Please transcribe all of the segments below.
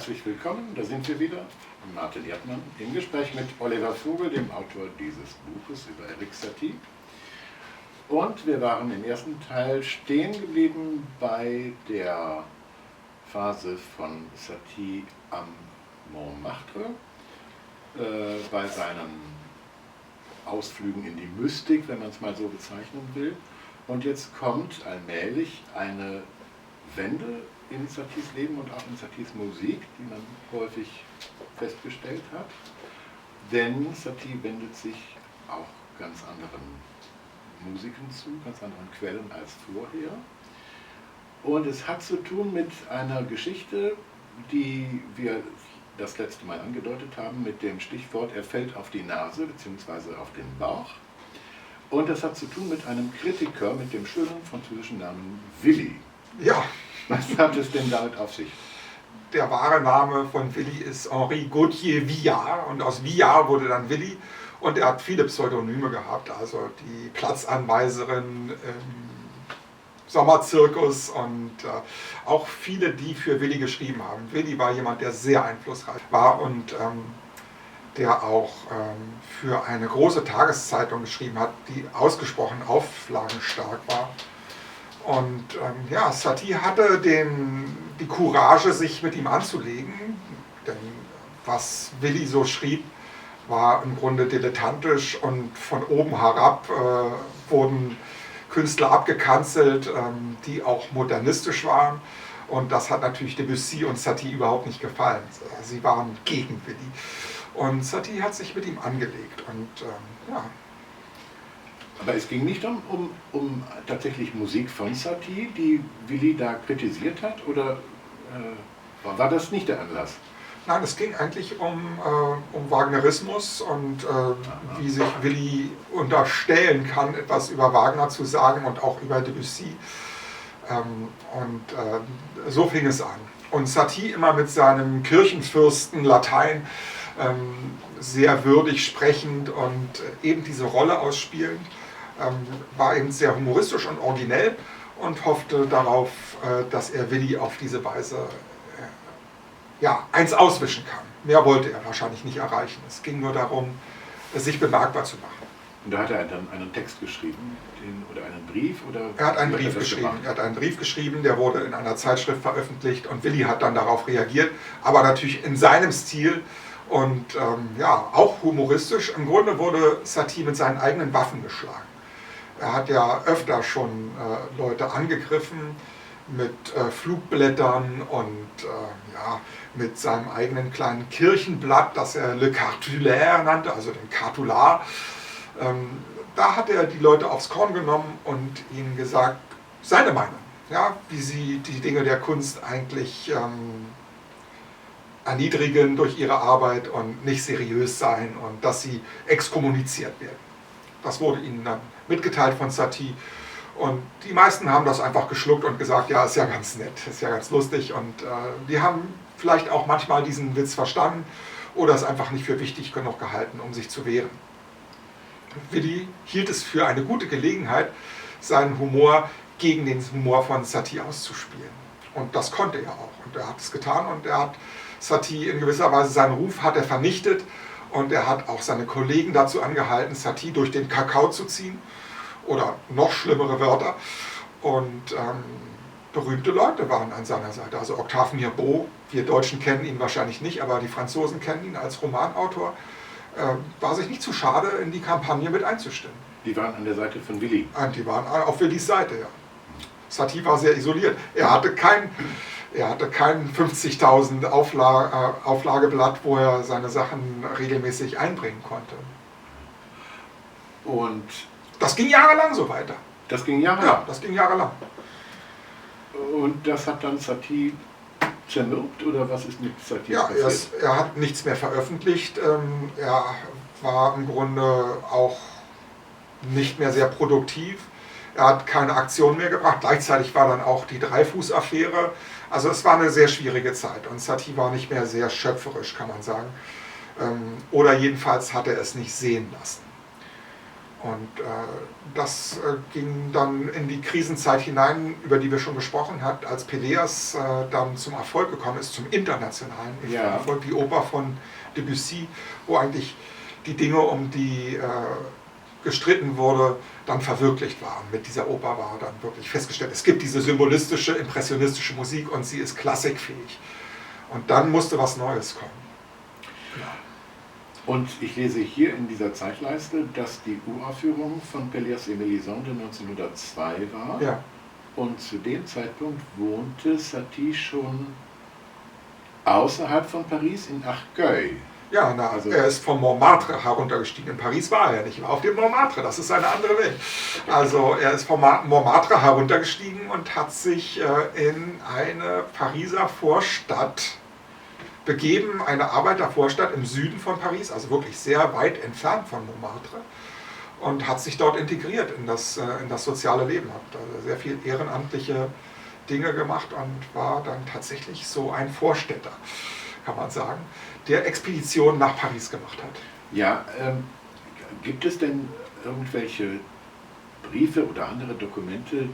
herzlich willkommen. Da sind wir wieder, Martin Erdmann, im Gespräch mit Oliver Vogel, dem Autor dieses Buches über Erik Satie. Und wir waren im ersten Teil stehen geblieben bei der Phase von Satie am Montmartre, bei seinen Ausflügen in die Mystik, wenn man es mal so bezeichnen will. Und jetzt kommt allmählich eine Wende in Saties Leben und auch in Saties Musik, die man häufig festgestellt hat. Denn Satie wendet sich auch ganz anderen Musiken zu, ganz anderen Quellen als vorher. Und es hat zu tun mit einer Geschichte, die wir das letzte Mal angedeutet haben, mit dem Stichwort, er fällt auf die Nase bzw. auf den Bauch. Und das hat zu tun mit einem Kritiker mit dem schönen französischen Namen Willy. Ja. Was hat es denn damit auf sich? Der wahre Name von Willy ist Henri Gauthier Villard und aus Villard wurde dann Willy und er hat viele Pseudonyme gehabt, also die Platzanweiserin im Sommerzirkus und auch viele, die für Willy geschrieben haben. Willy war jemand, der sehr einflussreich war und der auch für eine große Tageszeitung geschrieben hat, die ausgesprochen auflagenstark war. Und ja, Satie hatte die Courage, sich mit ihm anzulegen, denn was Willy so schrieb, war im Grunde dilettantisch und von oben herab wurden Künstler abgekanzelt, die auch modernistisch waren. Und das hat natürlich Debussy und Satie überhaupt nicht gefallen. Sie waren gegen Willy. Und Satie hat sich mit ihm angelegt. Und ja. Aber es ging nicht um tatsächlich Musik von Satie, die Willy da kritisiert hat, oder war das nicht der Anlass? Nein, es ging eigentlich um Wagnerismus und wie sich Willy unterstellen kann, etwas über Wagner zu sagen und auch über Debussy. So fing es an. Und Satie immer mit seinem Kirchenfürsten Latein sehr würdig sprechend und eben diese Rolle ausspielend. War eben sehr humoristisch und originell und hoffte darauf, dass er Willy auf diese Weise eins auswischen kann. Mehr wollte er wahrscheinlich nicht erreichen. Es ging nur darum, sich bemerkbar zu machen. Und da hat er dann einen Text geschrieben oder einen Brief? Oder er hat einen Brief geschrieben. Er hat einen Brief geschrieben, der wurde in einer Zeitschrift veröffentlicht und Willy hat dann darauf reagiert, aber natürlich in seinem Stil. Und auch humoristisch. Im Grunde wurde Satie mit seinen eigenen Waffen geschlagen. Er hat ja öfter schon Leute angegriffen mit Flugblättern und mit seinem eigenen kleinen Kirchenblatt, das er Le Cartulaire nannte, also den Cartular. Da hat er die Leute aufs Korn genommen und ihnen gesagt, seine Meinung, wie sie die Dinge der Kunst eigentlich erniedrigen durch ihre Arbeit und nicht seriös sein und dass sie exkommuniziert werden. Das wurde ihnen dann mitgeteilt von Satie und die meisten haben das einfach geschluckt und gesagt, ja, ist ja ganz nett, ist ja ganz lustig und die haben vielleicht auch manchmal diesen Witz verstanden oder es einfach nicht für wichtig genug gehalten, um sich zu wehren. Willy hielt es für eine gute Gelegenheit, seinen Humor gegen den Humor von Satie auszuspielen und das konnte er auch und er hat es getan und er hat Satie in gewisser Weise, seinen Ruf hat er vernichtet und er hat auch seine Kollegen dazu angehalten, Satie durch den Kakao zu ziehen oder noch schlimmere Wörter. Und berühmte Leute waren an seiner Seite. Also Octave Mirbeau, wir Deutschen kennen ihn wahrscheinlich nicht, aber die Franzosen kennen ihn als Romanautor, war sich nicht zu schade, in die Kampagne mit einzustimmen. Die waren an der Seite von Willy? Die waren auf Willys Seite, ja. Satie war sehr isoliert. Er hatte kein 50.000 Auflageblatt, wo er seine Sachen regelmäßig einbringen konnte. Und das ging jahrelang so weiter. Das ging jahrelang? Ja, das ging jahrelang. Und das hat dann Satie zermürbt, oder was ist mit Satie passiert? Er hat nichts mehr veröffentlicht. Er war im Grunde auch nicht mehr sehr produktiv. Er hat keine Aktion mehr gebracht. Gleichzeitig war dann auch die Dreyfus-Affäre. Also es war eine sehr schwierige Zeit und Satie war nicht mehr sehr schöpferisch, kann man sagen. Oder jedenfalls hat er es nicht sehen lassen. Und das ging dann in die Krisenzeit hinein, über die wir schon gesprochen haben, als Peleas dann zum Erfolg gekommen ist, zum internationalen Erfolg, die Oper von Debussy, wo eigentlich die Dinge, um die gestritten wurde, dann verwirklicht waren. Mit dieser Oper war dann wirklich festgestellt, es gibt diese symbolistische, impressionistische Musik und sie ist klassikfähig. Und dann musste was Neues kommen. Ja. Und ich lese hier in dieser Zeitleiste, dass die Uraufführung von Peleas et Mélisande 1902 war. Ja. Und zu dem Zeitpunkt wohnte Satie schon außerhalb von Paris in Arcueil. Ja, also er ist vom Montmartre heruntergestiegen. In Paris war er nicht, er war auf dem Montmartre, das ist eine andere Welt. Also er ist vom Montmartre heruntergestiegen und hat sich in eine Pariser Vorstadt begeben, eine Arbeitervorstadt im Süden von Paris, also wirklich sehr weit entfernt von Montmartre, und hat sich dort integriert in das soziale Leben, hat sehr viel ehrenamtliche Dinge gemacht und war dann tatsächlich so ein Vorstädter, kann man sagen, der Expeditionen nach Paris gemacht hat. Ja, gibt es denn irgendwelche Briefe oder andere Dokumente,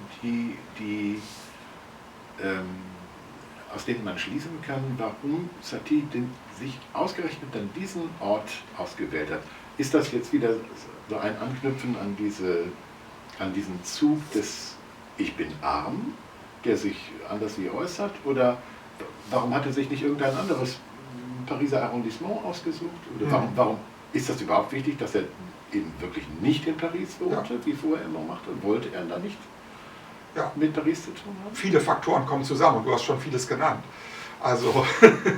aus denen man schließen kann, warum Satie sich ausgerechnet an diesen Ort ausgewählt hat? Ist das jetzt wieder so ein Anknüpfen an diesen Zug des Ich bin arm, der sich anders wie äußert? Oder warum hat er sich nicht irgendein anderes Pariser Arrondissement ausgesucht? Oder warum ist das überhaupt wichtig, dass er eben wirklich nicht in Paris wohnte, wie vorher in Montmartre? Wollte er da nicht mit Paris zu tun haben? Viele Faktoren kommen zusammen und du hast schon vieles genannt. Also,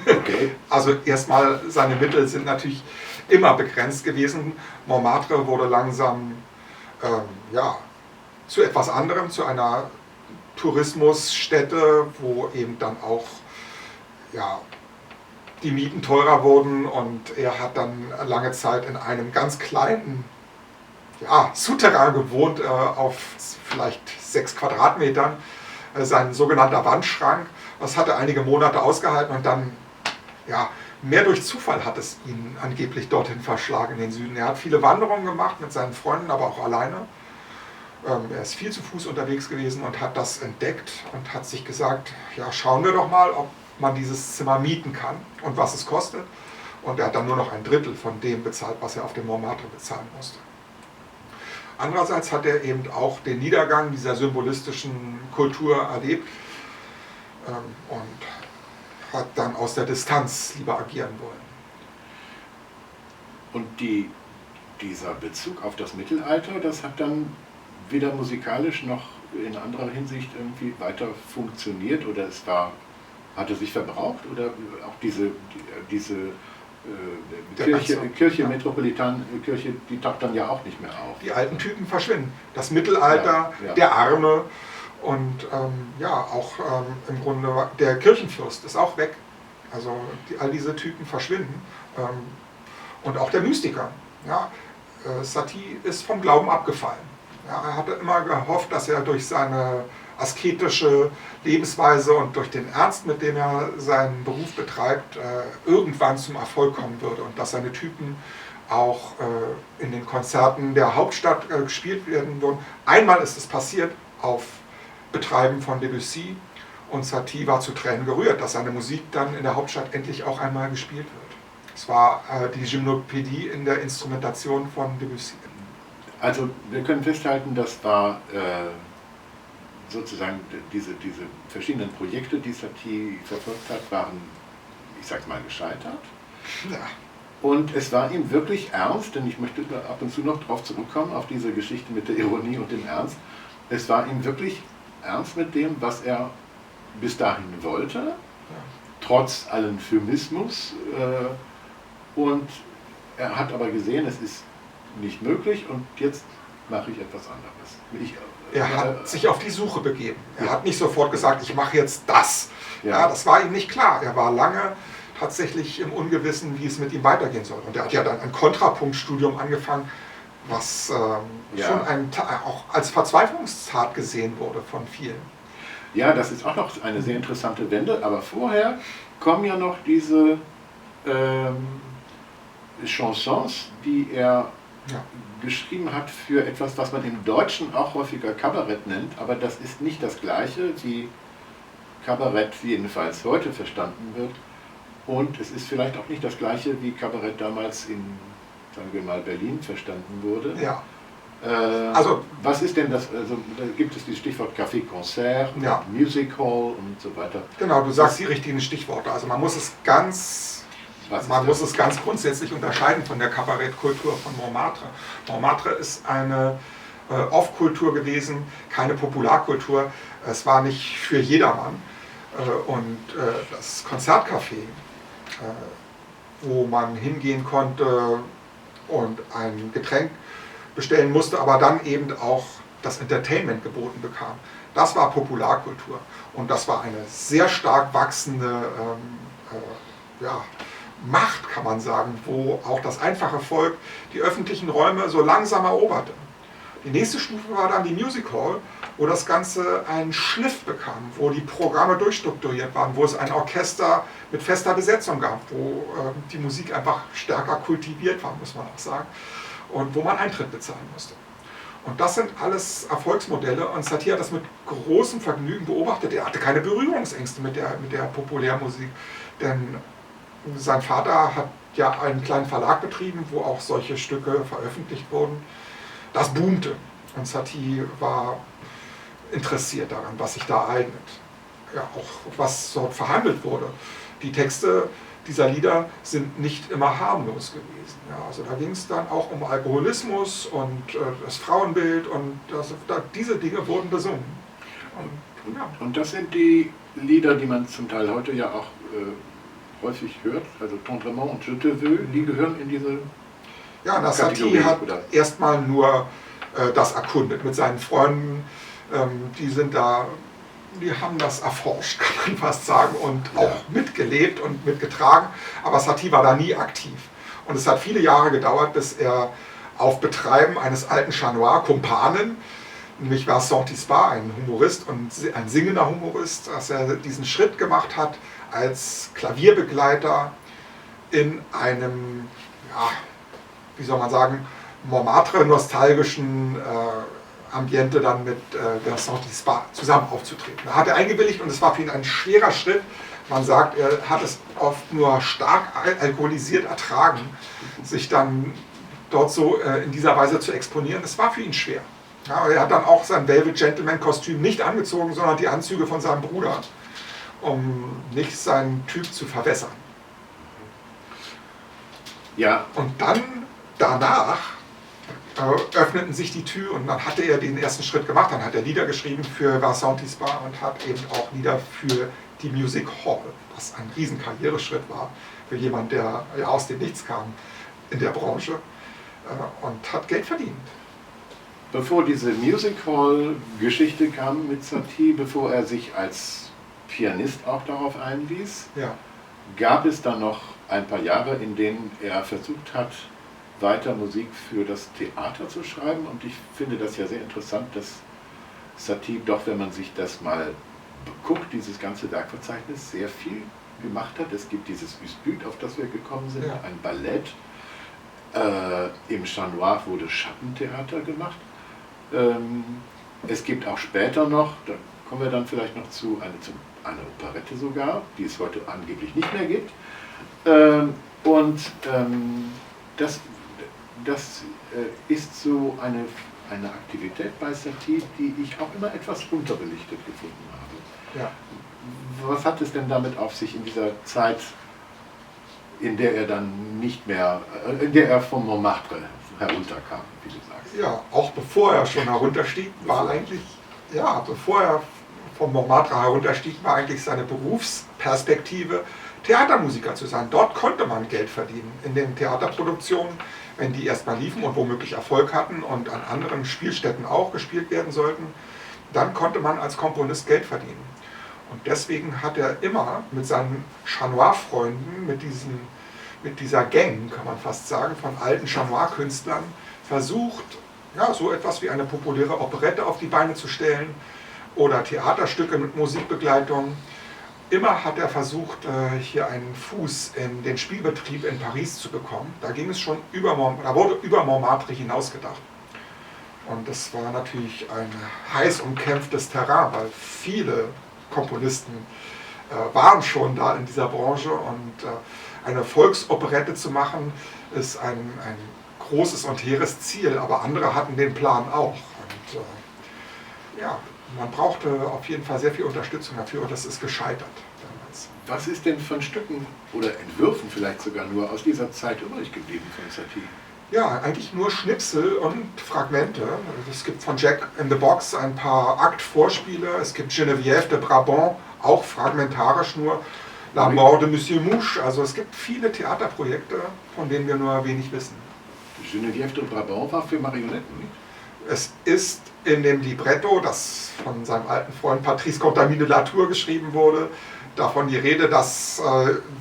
okay. Also erstmal, seine Mittel sind natürlich immer begrenzt gewesen. Montmartre wurde langsam zu etwas anderem, zu einer Tourismusstätte, wo eben dann auch die Mieten teurer wurden, und er hat dann lange Zeit in einem ganz kleinen Souterrain gewohnt, auf vielleicht 6 Quadratmetern, sein sogenannter Wandschrank. Das hat er einige Monate ausgehalten und dann, mehr durch Zufall hat es ihn angeblich dorthin verschlagen in den Süden. Er hat viele Wanderungen gemacht mit seinen Freunden, aber auch alleine. Er ist viel zu Fuß unterwegs gewesen und hat das entdeckt und hat sich gesagt, schauen wir doch mal, ob man dieses Zimmer mieten kann und was es kostet. Und er hat dann nur noch ein Drittel von dem bezahlt, was er auf dem Montmartre bezahlen musste. Andererseits hat er eben auch den Niedergang dieser symbolistischen Kultur erlebt und hat dann aus der Distanz lieber agieren wollen. Und dieser Bezug auf das Mittelalter, das hat dann weder musikalisch noch in anderer Hinsicht irgendwie weiter funktioniert, oder hat er sich verbraucht, oder auch diese Kirche, Metropolitankirche, die taucht dann ja auch nicht mehr auf. Die alten Typen verschwinden. Das Mittelalter, der Arme und auch im Grunde der Kirchenfürst ist auch weg. Also all diese Typen verschwinden. Und auch der Mystiker. Satie ist vom Glauben abgefallen. Er hatte immer gehofft, dass er durch seine asketische Lebensweise und durch den Ernst, mit dem er seinen Beruf betreibt, irgendwann zum Erfolg kommen würde und dass seine Typen auch in den Konzerten der Hauptstadt gespielt werden würden. Einmal ist es passiert auf Betreiben von Debussy, und Satie war zu Tränen gerührt, dass seine Musik dann in der Hauptstadt endlich auch einmal gespielt wird. Es war die Gymnopädie in der Instrumentation von Debussy. Also wir können festhalten, das war sozusagen diese verschiedenen Projekte, die Satie verfolgt hat, waren, ich sag's mal, gescheitert. Ja. Und es war ihm wirklich ernst, denn ich möchte ab und zu noch darauf zurückkommen, auf diese Geschichte mit der Ironie und dem Ernst. Es war ihm wirklich ernst mit dem, was er bis dahin wollte, trotz allen Phonismus. Und er hat aber gesehen, es ist nicht möglich, und jetzt mache ich etwas anderes. Er hat sich auf die Suche begeben. Er hat nicht sofort gesagt, ich mache jetzt das. Das war ihm nicht klar. Er war lange tatsächlich im Ungewissen, wie es mit ihm weitergehen soll. Und er hat ja dann ein Kontrapunktstudium angefangen, was schon auch als Verzweiflungstat gesehen wurde von vielen. Ja, das ist auch noch eine sehr interessante Wende, aber vorher kommen ja noch diese Chansons, die er geschrieben hat für etwas, was man im Deutschen auch häufiger Kabarett nennt, aber das ist nicht das Gleiche, wie Kabarett jedenfalls heute verstanden wird. Und es ist vielleicht auch nicht das Gleiche, wie Kabarett damals in, sagen wir mal, Berlin verstanden wurde. Ja. Also, was ist denn das? Also, da gibt es dieses Stichwort Café-Konzert, Music Hall und so weiter. Genau, du sagst die richtigen Stichworte. Also man muss es ganz grundsätzlich unterscheiden von der Kabarettkultur von Montmartre. Montmartre ist eine Off-Kultur gewesen, keine Popularkultur. Es war nicht für jedermann. Und das Konzertcafé, wo man hingehen konnte und ein Getränk bestellen musste, aber dann eben auch das Entertainment geboten bekam. Das war Popularkultur und das war eine sehr stark wachsende Macht, kann man sagen, wo auch das einfache Volk die öffentlichen Räume so langsam eroberte. Die nächste Stufe war dann die Music Hall, wo das Ganze einen Schliff bekam, wo die Programme durchstrukturiert waren, wo es ein Orchester mit fester Besetzung gab, wo die Musik einfach stärker kultiviert war, muss man auch sagen, und wo man Eintritt bezahlen musste. Und das sind alles Erfolgsmodelle und Satie hat das mit großem Vergnügen beobachtet. Er hatte keine Berührungsängste mit der Populärmusik, denn sein Vater hat ja einen kleinen Verlag betrieben, wo auch solche Stücke veröffentlicht wurden. Das boomte und Satie war interessiert daran, was sich da eignet. Ja, auch was dort verhandelt wurde. Die Texte dieser Lieder sind nicht immer harmlos gewesen. Ja, also da ging es dann auch um Alkoholismus und das Frauenbild und diese Dinge wurden besungen. Und das sind die Lieder, die man zum Teil heute ja auch häufig hört, also Tendrement und Je te veux, die gehören in diese Ja, und Satie hat erstmal nur das erkundet mit seinen Freunden, die haben das erforscht, kann man fast sagen, und auch mitgelebt und mitgetragen, aber Satie war da nie aktiv. Und es hat viele Jahre gedauert, bis er auf Betreiben eines alten Chanois-Kumpanen, nämlich Vincent Tispar, ein Humorist und ein singender Humorist, dass er diesen Schritt gemacht hat, als Klavierbegleiter in einem, wie soll man sagen, Montmartre-nostalgischen Ambiente dann mit Vincent Tispar zusammen aufzutreten. Da hat er eingewilligt und es war für ihn ein schwerer Schritt. Man sagt, er hat es oft nur stark alkoholisiert ertragen, sich dann dort so in dieser Weise zu exponieren. Es war für ihn schwer. Ja, er hat dann auch sein Velvet Gentleman-Kostüm nicht angezogen, sondern die Anzüge von seinem Bruder, um nicht seinen Typ zu verwässern. Ja. Und dann, danach, öffneten sich die Türen und dann hatte er den ersten Schritt gemacht. Dann hat er Lieder geschrieben für Vincent Tispar und hat eben auch Lieder für die Music Hall, was ein riesen Karriereschritt war für jemanden, der ja aus dem Nichts kam in der Branche und hat Geld verdient. Bevor diese Music Hall Geschichte kam mit Satie, bevor er sich als Pianist auch darauf einließ, gab es dann noch ein paar Jahre, in denen er versucht hat, weiter Musik für das Theater zu schreiben, und ich finde das ja sehr interessant, dass Satie doch, wenn man sich das mal guckt, dieses ganze Werkverzeichnis, sehr viel gemacht hat. Es gibt dieses Üsbüt, auf das wir gekommen sind, ein Ballett. Im Chanois wurde Schattentheater gemacht. Es gibt auch später noch, da kommen wir dann vielleicht noch zu, eine Operette sogar, die es heute angeblich nicht mehr gibt. Das ist so eine Aktivität bei Satie, die ich auch immer etwas unterbelichtet gefunden habe. Ja. Was hat es denn damit auf sich in dieser Zeit, in der er dann nicht mehr, in der er vom Montmartre herunterkam, wie du sagst? Ja, auch bevor er schon herunterstieg, bevor er vom Montmartre herunterstieg, war eigentlich seine Berufsperspektive, Theatermusiker zu sein. Dort konnte man Geld verdienen. In den Theaterproduktionen, wenn die erstmal liefen und womöglich Erfolg hatten und an anderen Spielstätten auch gespielt werden sollten, dann konnte man als Komponist Geld verdienen. Und deswegen hat er immer mit seinen Chanois-Freunden, mit dieser Gang, kann man fast sagen, von alten Chanois-Künstlern versucht, so etwas wie eine populäre Operette auf die Beine zu stellen oder Theaterstücke mit Musikbegleitung. immer hat er versucht, hier einen Fuß in den Spielbetrieb in Paris zu bekommen. Da ging es schon da wurde über Montmartre hinausgedacht. Und das war natürlich ein heiß umkämpftes Terrain, weil viele Komponisten waren schon da in dieser Branche. Und eine Volksoperette zu machen, ist ein großes und hehres Ziel. Aber andere hatten den Plan auch. Und ja, man brauchte auf jeden Fall sehr viel Unterstützung dafür und das ist gescheitert damals. Was ist denn von Stücken oder Entwürfen vielleicht sogar nur aus dieser Zeit übrig geblieben von Satie? Ja, eigentlich nur Schnipsel und Fragmente. Es gibt von Jack in the Box ein paar Aktvorspiele. Es gibt Geneviève de Brabant, auch fragmentarisch nur. La Mort de Monsieur Mouche. Also es gibt viele Theaterprojekte, von denen wir nur wenig wissen. Geneviève de Brabant war für Marionetten, nicht? Es ist in dem Libretto, das von seinem alten Freund Patrice Contamine de Latour geschrieben wurde, davon die Rede, dass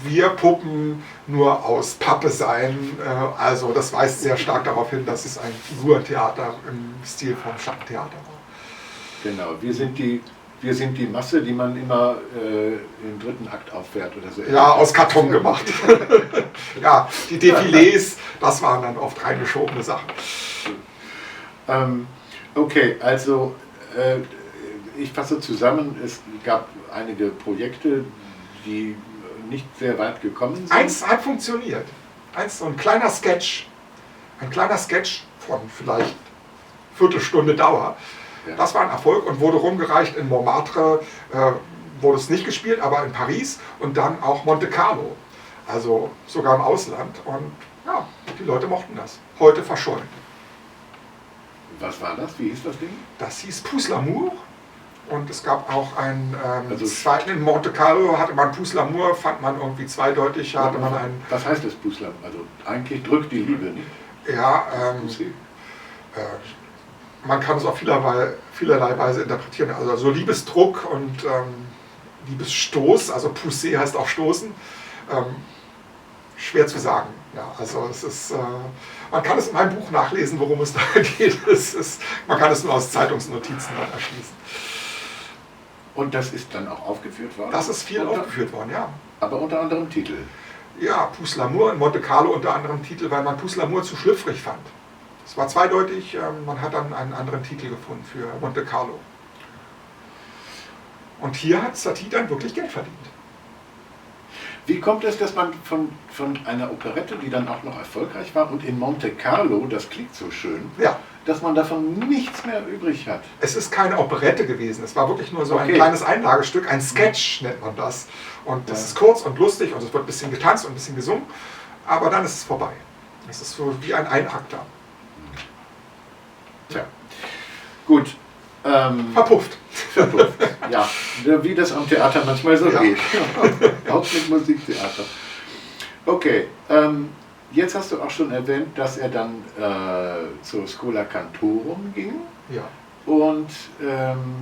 wir Puppen nur aus Pappe seien. Also das weist sehr stark darauf hin, dass es ein Figurentheater im Stil vom Schattentheater war. Genau, wir sind die Masse, die man immer im dritten Akt auffährt oder so. Ja, aus Karton gemacht. Ja, die Defilés, das waren dann oft reingeschobene Sachen. Okay, also ich fasse zusammen, es gab einige Projekte, die nicht sehr weit gekommen sind. Eins hat funktioniert. So ein kleiner Sketch von vielleicht Viertelstunde Dauer. Ja. Das war ein Erfolg und wurde rumgereicht in Montmartre, wurde es nicht gespielt, aber in Paris und dann auch Monte Carlo. Also sogar im Ausland und ja, die Leute mochten das. Heute verschollen. Was war das? Wie hieß das Ding? Das hieß Pouce l'Amour und es gab auch einen Also zweiten in Monte Carlo, hatte man Pouce l'Amour, fand man irgendwie zweideutig, hatte man einen... Was heißt das Pouce l'Amour? Also eigentlich drückt die Liebe, nicht? Ja, man kann es auf vielerlei Weise interpretieren. Also so Liebesdruck und Liebesstoß, also Pousser heißt auch stoßen, schwer zu sagen. Ja, also es ist, man kann es in meinem Buch nachlesen, worum es da geht. Man kann es nur aus Zeitungsnotizen dann erschließen. Und das ist dann auch aufgeführt worden? Das ist viel aufgeführt worden, ja. Aber unter anderem Titel? Ja, Pouce l'Amour in Monte Carlo unter anderem Titel, weil man Pouce l'Amour zu schlüpfrig fand. Es war zweideutig, man hat dann einen anderen Titel gefunden für Monte Carlo. Und hier hat Satie dann wirklich Geld verdient. Wie kommt es, dass man von einer Operette, die dann auch noch erfolgreich war, und in Monte Carlo, das klingt so schön, ja, dass man davon nichts mehr übrig hat? Es ist keine Operette gewesen, es war wirklich nur so ein kleines Einlagestück, ein Sketch nennt man das. Und das ist kurz und lustig und es wird ein bisschen getanzt und ein bisschen gesungen, aber dann ist es vorbei. Es ist so wie ein Einakter. Tja, gut. Verpufft. Ja, wie das am Theater manchmal so geht. Auch mit Musiktheater. Okay, jetzt hast du auch schon erwähnt, dass er dann zur Schola Cantorum ging. Ja. Und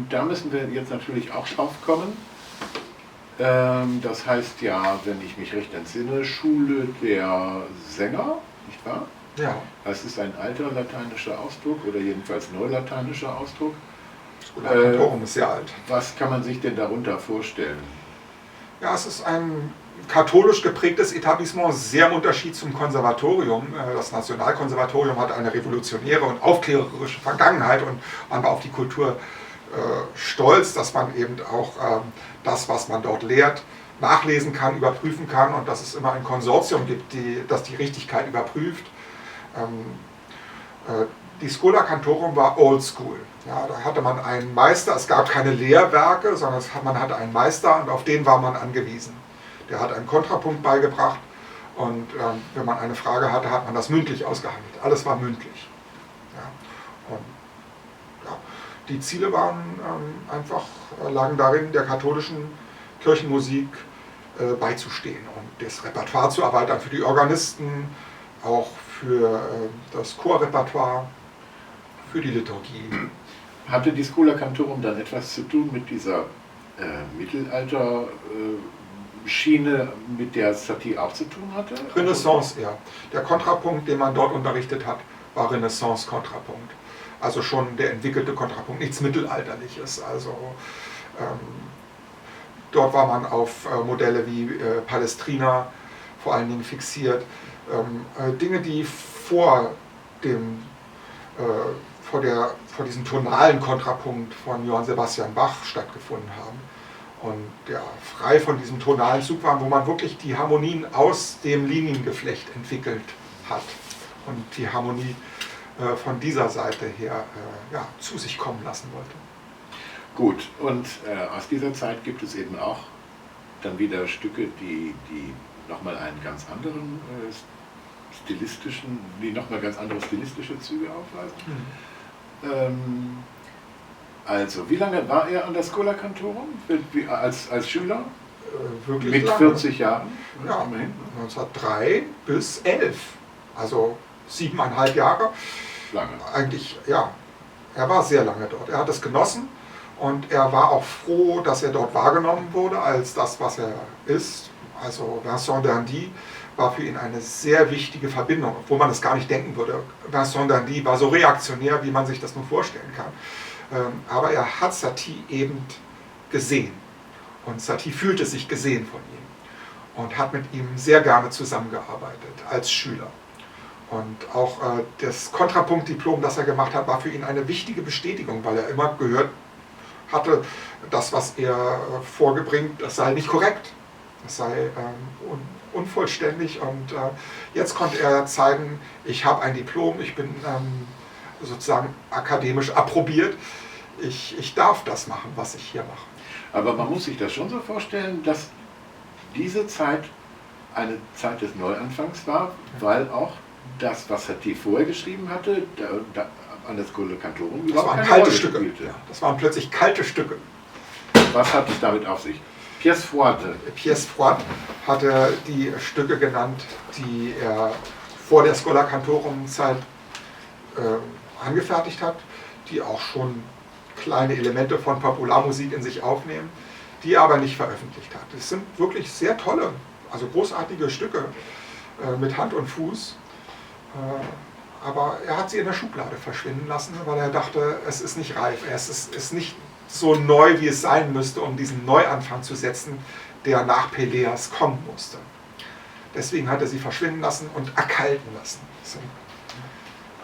da müssen wir jetzt natürlich auch drauf kommen. Das heißt ja, wenn ich mich recht entsinne, Schule der Sänger, nicht wahr? Ja. Das ist ein alter lateinischer Ausdruck oder jedenfalls neulateinischer Ausdruck. Schola Cantorum ist sehr alt. Was kann man sich denn darunter vorstellen? Ja, es ist ein katholisch geprägtes Etablissement, sehr im Unterschied zum Konservatorium. Das Nationalkonservatorium hat eine revolutionäre und aufklärerische Vergangenheit und man war auf die Kultur stolz, dass man eben auch das, was man dort lehrt, nachlesen kann, überprüfen kann und dass es immer ein Konsortium gibt, das die Richtigkeit überprüft. Die Schola Cantorum war old school. Ja, da hatte man einen Meister, es gab keine Lehrwerke, sondern man hatte einen Meister und auf den war man angewiesen. Der hat einen Kontrapunkt beigebracht und wenn man eine Frage hatte, hat man das mündlich ausgehandelt. Alles war mündlich. Ja. Und, ja, die Ziele lagen darin, der katholischen Kirchenmusik beizustehen und das Repertoire zu erweitern für die Organisten, auch für das Chorrepertoire, für die Liturgie. Hatte die Schola Cantorum dann etwas zu tun mit dieser Mittelalter- Schiene, mit der Satie auch zu tun hatte? Renaissance, ja. Der Kontrapunkt, den man dort unterrichtet hat, war Renaissance-Kontrapunkt. Also schon der entwickelte Kontrapunkt, nichts Mittelalterliches. Also Dort war man auf Modelle wie Palestrina vor allen Dingen fixiert. Dinge, die vor diesem tonalen Kontrapunkt von Johann Sebastian Bach stattgefunden haben. Und ja, frei von diesem tonalen Zug waren, wo man wirklich die Harmonien aus dem Liniengeflecht entwickelt hat und die Harmonie von dieser Seite her ja, zu sich kommen lassen wollte. Gut, und aus dieser Zeit gibt es eben auch dann wieder Stücke, die nochmal einen ganz anderen ganz andere stilistische Züge aufweisen. Also, wie lange war er an der Schola Cantorum als Schüler? Wirklich mit lange. 40 Jahren? Ja, Immerhin. 1903 bis 11, also 7,5 Jahre. Lange. Eigentlich, ja, er war sehr lange dort. Er hat es genossen und er war auch froh, dass er dort wahrgenommen wurde als das, was er ist. Also Vincent d'Indy war für ihn eine sehr wichtige Verbindung, obwohl man es gar nicht denken würde. Vincent d'Indy war so reaktionär, wie man sich das nur vorstellen kann. Aber er hat Satie eben gesehen und Satie fühlte sich gesehen von ihm und hat mit ihm sehr gerne zusammengearbeitet als Schüler. Und auch das Kontrapunktdiplom, das er gemacht hat, war für ihn eine wichtige Bestätigung, weil er immer gehört hatte, das, was er vorgebringt, das sei nicht korrekt, das sei unvollständig. Und jetzt konnte er zeigen, ich habe ein Diplom, ich bin sozusagen akademisch approbiert, ich darf das machen, was ich hier mache. Aber man muss sich das schon so vorstellen, dass diese Zeit eine Zeit des Neuanfangs war, weil auch das, was Satie vorher geschrieben hatte, an der Schola Cantorum Das waren keine kalte Rolle Stücke. spielte. Ja, das waren plötzlich kalte Stücke. Was hat es damit auf sich? Pièce froide. Pièce froide hat er die Stücke genannt, die er vor der Schola Cantorum Zeit angefertigt hat, die auch schon kleine Elemente von Popularmusik in sich aufnehmen, die er aber nicht veröffentlicht hat. Es sind wirklich sehr tolle, also großartige Stücke mit Hand und Fuß, aber er hat sie in der Schublade verschwinden lassen, weil er dachte, es ist nicht reif, es ist nicht so neu, wie es sein müsste, um diesen Neuanfang zu setzen, der nach Peleas kommen musste. Deswegen hat er sie verschwinden lassen und erkalten lassen.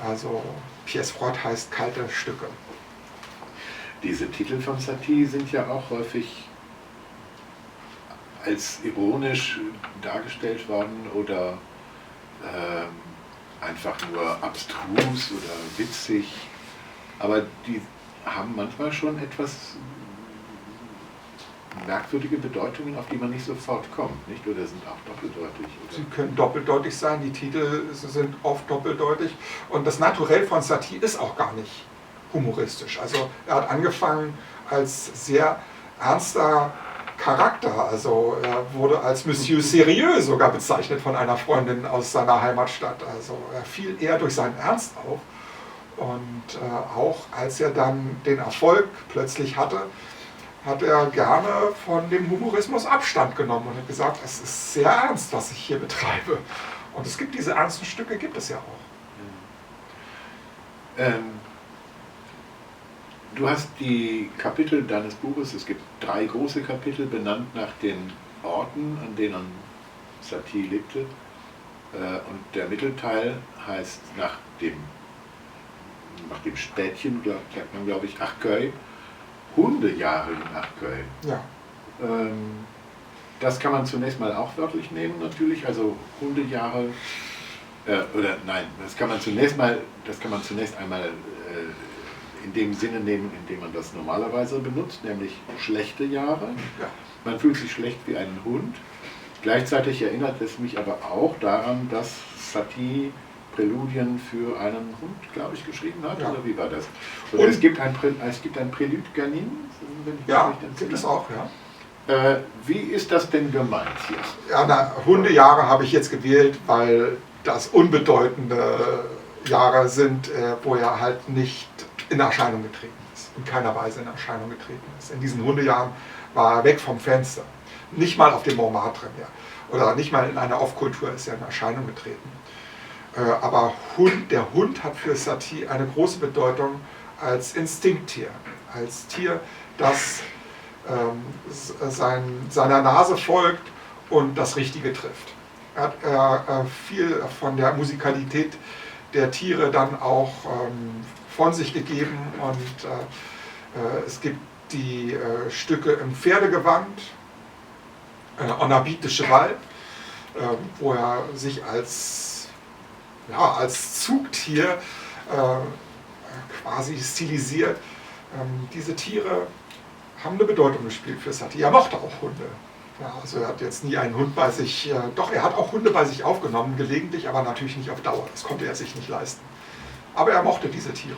Also Pièce froide heißt kalte Stücke. Diese Titel von Satie sind ja auch häufig als ironisch dargestellt worden oder einfach nur abstrus oder witzig, aber die haben manchmal schon etwas merkwürdige Bedeutungen, auf die man nicht sofort kommt, nicht? Oder sind auch doppeldeutig? Oder? Sie können doppeldeutig sein, die Titel sind oft doppeldeutig und das Naturell von Satie ist auch gar nicht humoristisch. Also er hat angefangen als sehr ernster Charakter, also er wurde als Monsieur Sérieux sogar bezeichnet von einer Freundin aus seiner Heimatstadt. Also er fiel eher durch seinen Ernst auf und auch als er dann den Erfolg plötzlich hatte, hat er gerne von dem Humorismus Abstand genommen und hat gesagt, es ist sehr ernst, was ich hier betreibe. Und es gibt diese ernsten Stücke, gibt es ja auch. Du hast die Kapitel deines Buches, es gibt 3 große Kapitel, benannt nach den Orten, an denen Satie lebte. Und der Mittelteil heißt nach dem Städtchen, sagt man glaube ich, Arcueil, Hundejahre in Arcueil. Ja. Das kann man zunächst mal auch wörtlich nehmen natürlich, also Hundejahre, das kann man zunächst einmal in dem Sinne nehmen, in dem man das normalerweise benutzt, nämlich schlechte Jahre. Ja. Man fühlt sich schlecht wie ein Hund. Gleichzeitig erinnert es mich aber auch daran, dass Satie Präludien für einen Hund, glaube ich, geschrieben hat, Ja. oder wie war das? Oder es gibt ein Prélude Ganin, wenn ich Ja, mich nicht entsinne. gibt es auch, ja. Wie ist das denn gemeint hier? Ja, Hundejahre habe ich jetzt gewählt, weil das unbedeutende Jahre sind, wo er halt nicht in Erscheinung getreten ist, in keiner Weise in Erscheinung getreten ist. In diesen Hundejahren war er weg vom Fenster, nicht mal auf dem Montmartre mehr oder nicht mal in einer Off-Kultur ist er in Erscheinung getreten. Aber der Hund hat für Satie eine große Bedeutung als Instinkttier, als Tier, das seiner Nase folgt und das Richtige trifft. Er hat viel von der Musikalität der Tiere dann auch von sich gegeben und es gibt die Stücke im Pferdegewand, On habite de cheval, wo er sich als Zugtier quasi stilisiert. Diese Tiere haben eine Bedeutung gespielt für Satie. Er mochte auch Hunde. Ja, also er hat jetzt nie einen Hund bei sich, doch er hat auch Hunde bei sich aufgenommen, gelegentlich, aber natürlich nicht auf Dauer. Das konnte er sich nicht leisten. Aber er mochte diese Tiere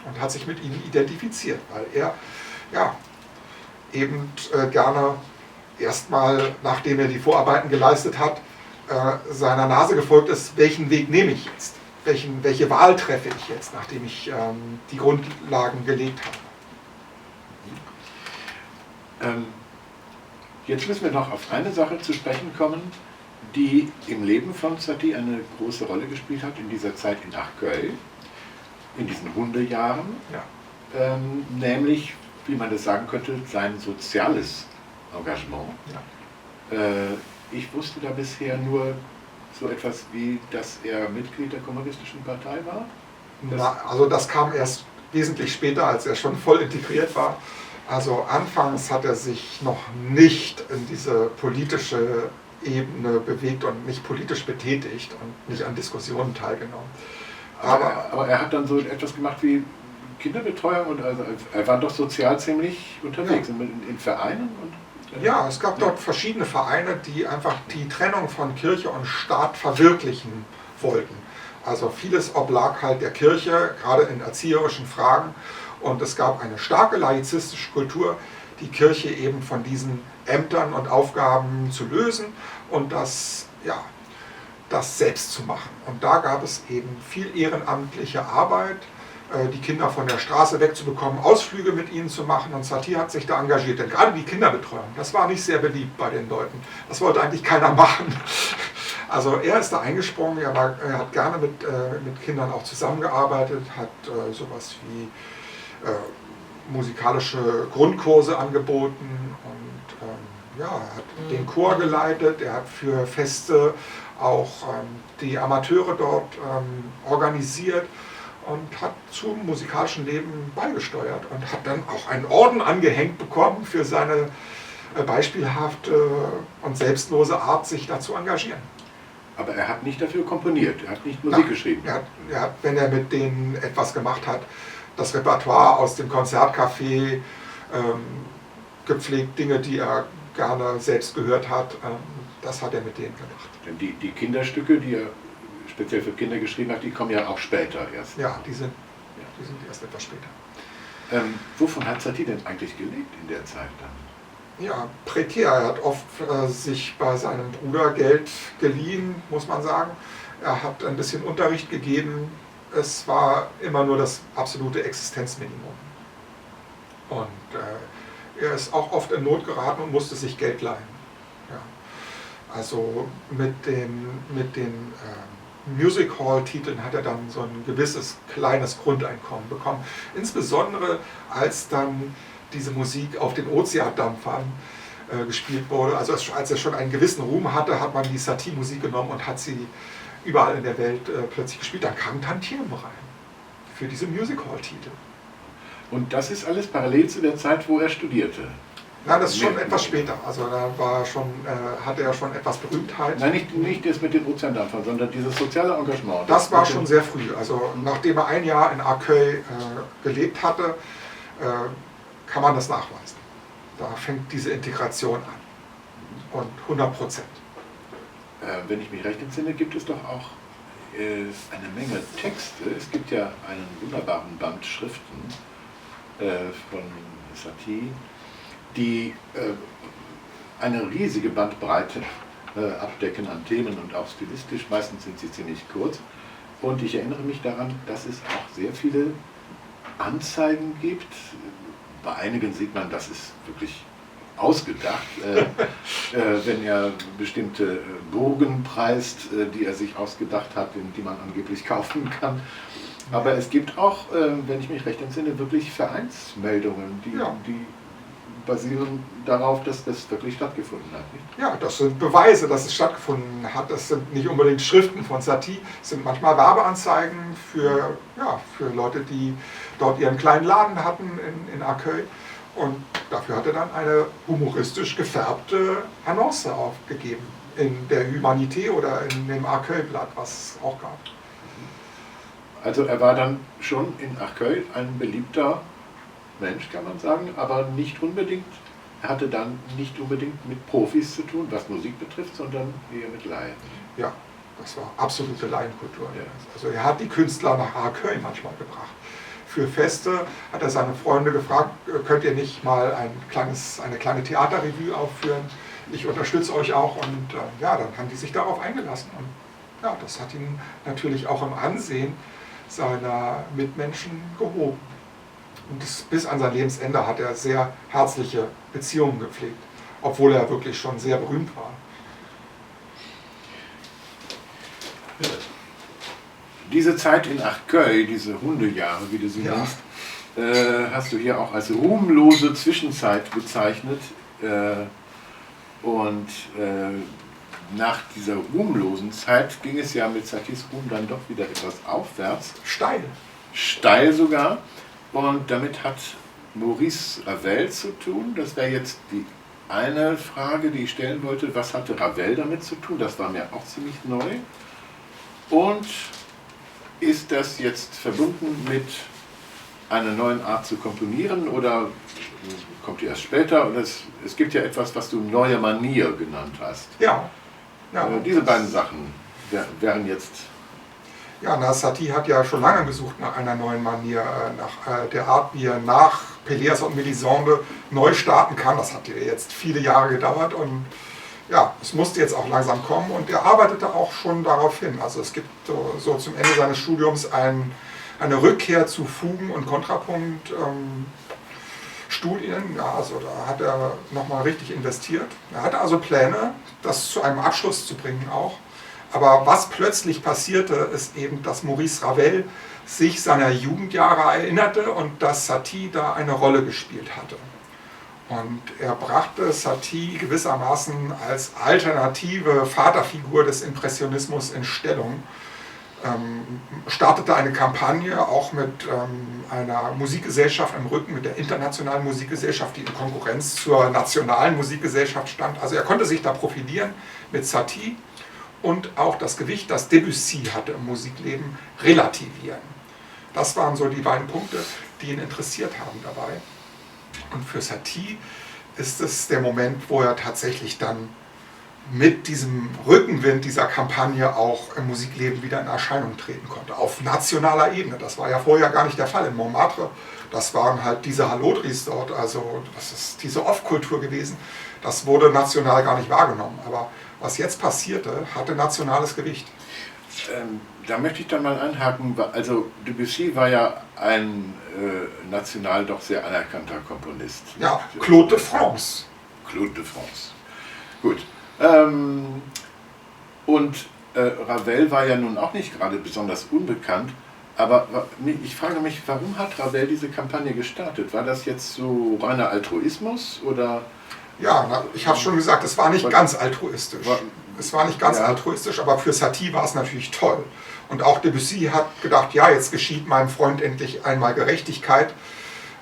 und hat sich mit ihnen identifiziert, weil er eben gerne erstmal, nachdem er die Vorarbeiten geleistet hat, seiner Nase gefolgt ist, welchen Weg nehme ich jetzt? Welche Wahl treffe ich jetzt, nachdem ich die Grundlagen gelegt habe? Jetzt müssen wir noch auf eine Sache zu sprechen kommen, die im Leben von Satie eine große Rolle gespielt hat in dieser Zeit in Arcueil, in diesen Hundejahren, Ja. Nämlich, wie man das sagen könnte, sein soziales Engagement. Ja. Ich wusste da bisher nur so etwas wie, dass er Mitglied der Kommunistischen Partei war. Also das kam erst wesentlich später, als er schon voll integriert war. Also anfangs hat er sich noch nicht in diese politische Ebene bewegt und nicht politisch betätigt und nicht an Diskussionen teilgenommen. Aber er hat dann so etwas gemacht wie Kinderbetreuung und also er war doch sozial ziemlich unterwegs, ja. in Vereinen und ja, es gab dort verschiedene Vereine, die einfach die Trennung von Kirche und Staat verwirklichen wollten. Also vieles oblag halt der Kirche, gerade in erzieherischen Fragen. Und es gab eine starke laizistische Kultur, die Kirche eben von diesen Ämtern und Aufgaben zu lösen und das selbst zu machen. Und da gab es eben viel ehrenamtliche Arbeit, die Kinder von der Straße wegzubekommen, Ausflüge mit ihnen zu machen. Und Satie hat sich da engagiert. Denn gerade die Kinderbetreuung, das war nicht sehr beliebt bei den Leuten. Das wollte eigentlich keiner machen. Also er ist da eingesprungen, er hat gerne mit Kindern auch zusammengearbeitet, hat sowas wie musikalische Grundkurse angeboten und er hat den Chor geleitet, er hat für Feste auch die Amateure dort organisiert und hat zum musikalischen Leben beigesteuert und hat dann auch einen Orden angehängt bekommen für seine beispielhafte und selbstlose Art, sich da zu engagieren. Aber er hat nicht dafür komponiert, er hat nicht Musik geschrieben. Er hat, wenn er mit denen etwas gemacht hat, das Repertoire aus dem Konzertcafé gepflegt, Dinge, die er gerne selbst gehört hat, das hat er mit denen gemacht. Denn die Kinderstücke, die er speziell für Kinder geschrieben hat, die kommen ja auch später erst. Ja, die sind erst etwas später. Wovon hat Satie denn eigentlich gelebt in der Zeit dann? Ja, prekär. Er hat oft sich bei seinem Bruder Geld geliehen, muss man sagen. Er hat ein bisschen Unterricht gegeben. Es war immer nur das absolute Existenzminimum. Und er ist auch oft in Not geraten und musste sich Geld leihen. Ja. Also mit den Music Hall-Titeln hat er dann so ein gewisses kleines Grundeinkommen bekommen. Insbesondere als dann diese Musik auf den Ozeandampfern gespielt wurde. Also als er schon einen gewissen Ruhm hatte, hat man die Satie-Musik genommen und hat sie überall in der Welt plötzlich gespielt. Da kam Tantiemen rein für diese Music Hall-Titel. Und das ist alles parallel zu der Zeit, wo er studierte? Nein, das ist schon etwas später. Also da hatte er schon etwas Berühmtheit. Nein, nicht das mit den Ozeandampfern, sondern dieses soziale Engagement. Das war schon sehr früh. Also nachdem er ein Jahr in Arcueil gelebt hatte, kann man das nachweisen. Da fängt diese Integration an. Und 100%. Wenn ich mich recht entsinne, gibt es doch auch eine Menge Texte. Es gibt ja einen wunderbaren Band Schriften von Satie, die eine riesige Bandbreite abdecken an Themen und auch stilistisch. Meistens sind sie ziemlich kurz. Und ich erinnere mich daran, dass es auch sehr viele Anzeigen gibt. Bei einigen sieht man, das ist wirklich ausgedacht, wenn er bestimmte Burgen preist, die er sich ausgedacht hat, die man angeblich kaufen kann. Aber es gibt auch, wenn ich mich recht entsinne, wirklich Vereinsmeldungen, die basieren darauf, dass das wirklich stattgefunden hat. Nicht? Ja, das sind Beweise, dass es stattgefunden hat. Das sind nicht unbedingt Schriften von Satie, es sind manchmal Werbeanzeigen für Leute, die dort ihren kleinen Laden hatten in Arcueil. Und dafür hat er dann eine humoristisch gefärbte Annonce aufgegeben in der Humanité oder in dem Arcueil-Blatt, was es auch gab. Also er war dann schon in Arcueil ein beliebter Mensch, kann man sagen, aber nicht unbedingt, er hatte dann nicht unbedingt mit Profis zu tun, was Musik betrifft, sondern eher mit Laien. Ja, das war absolute Laienkultur. Ja. Also er hat die Künstler nach Arcueil manchmal gebracht. Für Feste hat er seine Freunde gefragt, könnt ihr nicht mal eine kleine Theaterrevue aufführen? Ich unterstütze euch auch, und ja, dann haben die sich darauf eingelassen. Und ja, das hat ihn natürlich auch im Ansehen seiner Mitmenschen gehoben. Und bis an sein Lebensende hat er sehr herzliche Beziehungen gepflegt, obwohl er wirklich schon sehr berühmt war. Diese Zeit in Arcueil, diese Hundejahre, wie du sie nennst, hast du hier auch als ruhmlose Zwischenzeit bezeichnet. Nach dieser ruhmlosen Zeit ging es ja mit Saties Ruhm dann doch wieder etwas aufwärts. Steil sogar. Und damit hat Maurice Ravel zu tun. Das wäre jetzt die eine Frage, die ich stellen wollte. Was hatte Ravel damit zu tun? Das war mir auch ziemlich neu. Und ist das jetzt verbunden mit einer neuen Art zu komponieren oder kommt die erst später? Und es gibt ja etwas, was du neue Manier genannt hast. Ja. Diese beiden Sachen wären jetzt... Ja, Satie hat ja schon lange gesucht nach einer neuen Manier, nach der Art, wie er nach Pélléas und Mélisande neu starten kann. Das hat jetzt viele Jahre gedauert und ja, es musste jetzt auch langsam kommen und er arbeitete auch schon darauf hin. Also es gibt so zum Ende seines Studiums eine Rückkehr zu Fugen- und Kontrapunktstudien. Ja, also da hat er nochmal richtig investiert. Er hatte also Pläne, das zu einem Abschluss zu bringen auch. Aber was plötzlich passierte, ist eben, dass Maurice Ravel sich seiner Jugendjahre erinnerte und dass Satie da eine Rolle gespielt hatte. Und er brachte Satie gewissermaßen als alternative Vaterfigur des Impressionismus in Stellung, startete eine Kampagne auch mit einer Musikgesellschaft im Rücken, mit der Internationalen Musikgesellschaft, die in Konkurrenz zur nationalen Musikgesellschaft stand. Also er konnte sich da profilieren mit Satie und auch das Gewicht, das Debussy hatte im Musikleben, relativieren. Das waren so die beiden Punkte, die ihn interessiert haben dabei. Und für Satie ist es der Moment, wo er tatsächlich dann mit diesem Rückenwind dieser Kampagne auch im Musikleben wieder in Erscheinung treten konnte, auf nationaler Ebene. Das war ja vorher gar nicht der Fall in Montmartre. Das waren halt diese Hallodris dort, also das ist diese Off-Kultur gewesen. Das wurde national gar nicht wahrgenommen. Aber was jetzt passierte, hatte nationales Gewicht. Da möchte ich dann mal einhaken. Also Debussy war ja ein national doch sehr anerkannter Komponist. Ja, Claude de France. Claude de France. Gut. Ravel war ja nun auch nicht gerade besonders unbekannt, aber ich frage mich, warum hat Ravel diese Kampagne gestartet? War das jetzt so reiner Altruismus oder? Ja, ich habe schon gesagt, es war nicht ganz altruistisch. Es war nicht ganz altruistisch, aber für Satie war es natürlich toll. Und auch Debussy hat gedacht, ja, jetzt geschieht meinem Freund endlich einmal Gerechtigkeit.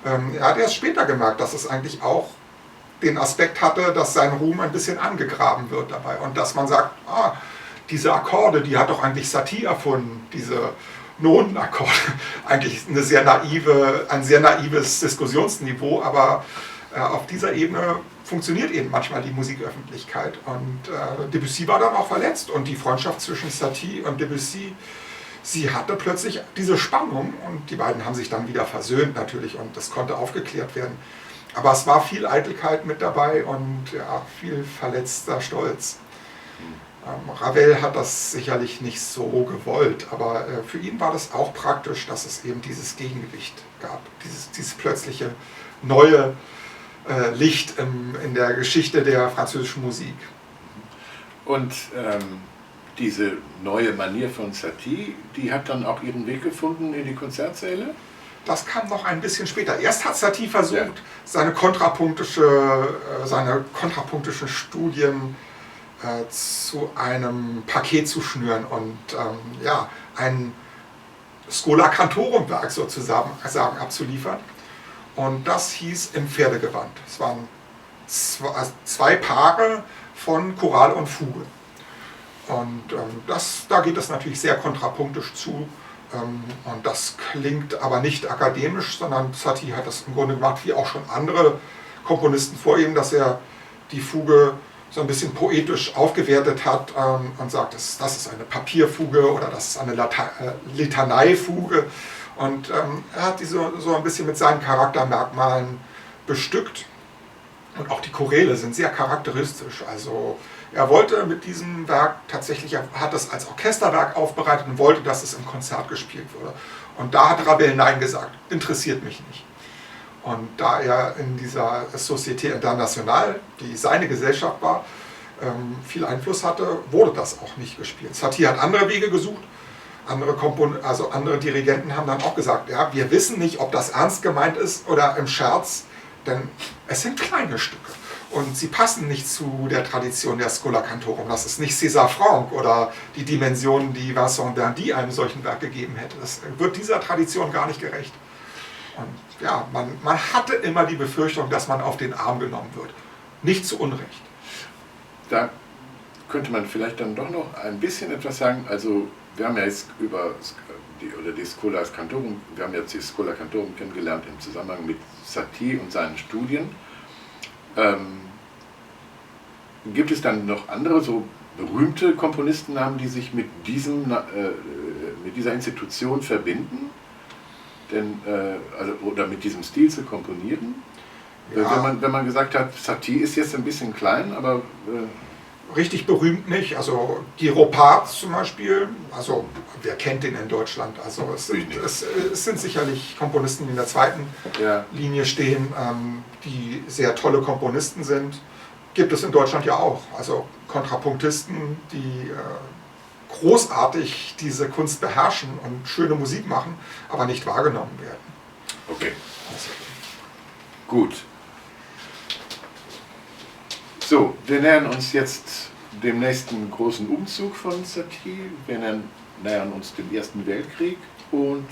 Er hat erst später gemerkt, dass es eigentlich auch den Aspekt hatte, dass sein Ruhm ein bisschen angegraben wird dabei. Und dass man sagt, diese Akkorde, die hat doch eigentlich Satie erfunden, diese Notenakkorde. Eigentlich ein sehr naives Diskussionsniveau, aber auf dieser Ebene funktioniert eben manchmal die Musiköffentlichkeit. Und Debussy war dann auch verletzt und die Freundschaft zwischen Satie und Debussy, sie hatte plötzlich diese Spannung und die beiden haben sich dann wieder versöhnt natürlich und das konnte aufgeklärt werden. Aber es war viel Eitelkeit mit dabei und ja, viel verletzter Stolz. Ravel hat das sicherlich nicht so gewollt, aber für ihn war das auch praktisch, dass es eben dieses Gegengewicht gab, dieses plötzliche neue Licht in der Geschichte der französischen Musik. Und diese neue Manier von Satie, die hat dann auch ihren Weg gefunden in die Konzertsäle? Das kam noch ein bisschen später. Erst hat Satie versucht, seine kontrapunktischen Studien zu einem Paket zu schnüren und ein Schola Cantorum-Werk sozusagen abzuliefern. Und das hieß Im Pferdegewand. Es waren zwei Paare von Choral und Fuge. Und da geht es natürlich sehr kontrapunktisch zu. Und das klingt aber nicht akademisch, sondern Satie hat das im Grunde gemacht, wie auch schon andere Komponisten vor ihm, dass er die Fuge so ein bisschen poetisch aufgewertet hat und sagt, das ist eine Papierfuge oder das ist eine Litaneifuge. Und er hat die so ein bisschen mit seinen Charaktermerkmalen bestückt. Und auch die Choräle sind sehr charakteristisch. Also er wollte mit diesem Werk tatsächlich, er hat es als Orchesterwerk aufbereitet und wollte, dass es im Konzert gespielt wurde. Und da hat Ravel Nein gesagt, interessiert mich nicht. Und da er in dieser Société Internationale, die seine Gesellschaft war, viel Einfluss hatte, wurde das auch nicht gespielt. Satie hat andere Wege gesucht. Andere Dirigenten haben dann auch gesagt, ja, wir wissen nicht, ob das ernst gemeint ist oder im Scherz, denn es sind kleine Stücke. Und sie passen nicht zu der Tradition der Schola Cantorum. Das ist nicht César Franck oder die Dimensionen, die Vincent Dandy einem solchen Werk gegeben hätte. Das wird dieser Tradition gar nicht gerecht. Und ja, man hatte immer die Befürchtung, dass man auf den Arm genommen wird. Nicht zu Unrecht. Da könnte man vielleicht dann doch noch ein bisschen etwas sagen. Also wir haben ja jetzt über die Schola Cantorum, wir haben jetzt die Schola Cantorum kennengelernt im Zusammenhang mit Satie und seinen Studien. Gibt es dann noch andere so berühmte Komponistennamen, die sich mit dieser Institution verbinden? Oder mit diesem Stil zu komponieren? Ja. Wenn man gesagt hat, Satie ist jetzt ein bisschen klein, aber... Richtig berühmt nicht. Also die Ropart zum Beispiel, also wer kennt den in Deutschland? Also es sind sicherlich Komponisten, die in der zweiten Linie stehen, die sehr tolle Komponisten sind. Gibt es in Deutschland ja auch. Also Kontrapunktisten, die großartig diese Kunst beherrschen und schöne Musik machen, aber nicht wahrgenommen werden. Okay. Gut. So, wir nähern uns jetzt dem nächsten großen Umzug von Satie. Wir nähern uns dem Ersten Weltkrieg und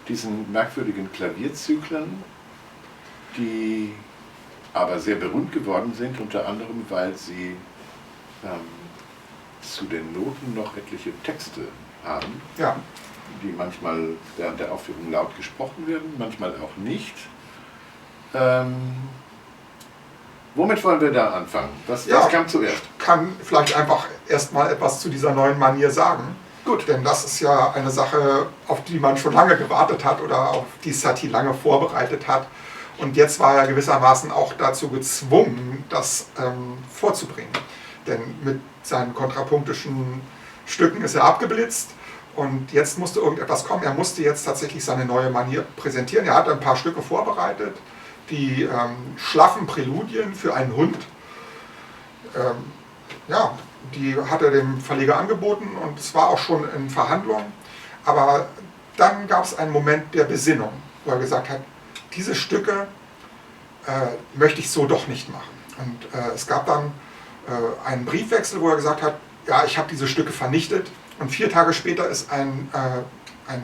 diesen merkwürdigen Klavierzyklen, die aber sehr berühmt geworden sind, unter anderem, weil sie zu den Noten noch etliche Texte haben, die manchmal während der Aufführung laut gesprochen werden, manchmal auch nicht. Womit wollen wir da anfangen? Was kam zuerst? Ich kann vielleicht einfach erstmal etwas zu dieser neuen Manier sagen. Gut. Denn das ist ja eine Sache, auf die man schon lange gewartet hat oder auf die Satie lange vorbereitet hat. Und jetzt war er gewissermaßen auch dazu gezwungen, das vorzubringen. Denn mit seinen kontrapunktischen Stücken ist er abgeblitzt und jetzt musste irgendetwas kommen. Er musste jetzt tatsächlich seine neue Manier präsentieren. Er hat ein paar Stücke vorbereitet. Die schlaffen Präludien für einen Hund, die hat er dem Verleger angeboten und es war auch schon in Verhandlung. Aber dann gab es einen Moment der Besinnung, wo er gesagt hat, diese Stücke möchte ich so doch nicht machen. Und es gab dann einen Briefwechsel, wo er gesagt hat, ja, ich habe diese Stücke vernichtet. Und 4 Tage später ist ein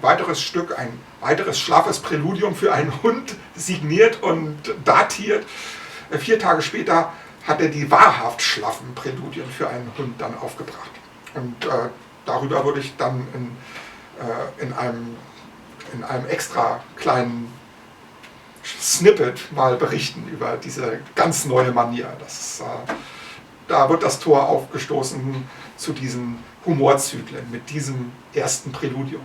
weiteres Stück, ein weiteres schlaffes Präludium für einen Hund signiert und datiert. 4 Tage später hat er die wahrhaft schlaffen Präludien für einen Hund dann aufgebracht. Und darüber würde ich dann in einem extra kleinen Snippet mal berichten über diese ganz neue Manier. Da wird das Tor aufgestoßen zu diesen Humorzyklen mit diesem ersten Präludium.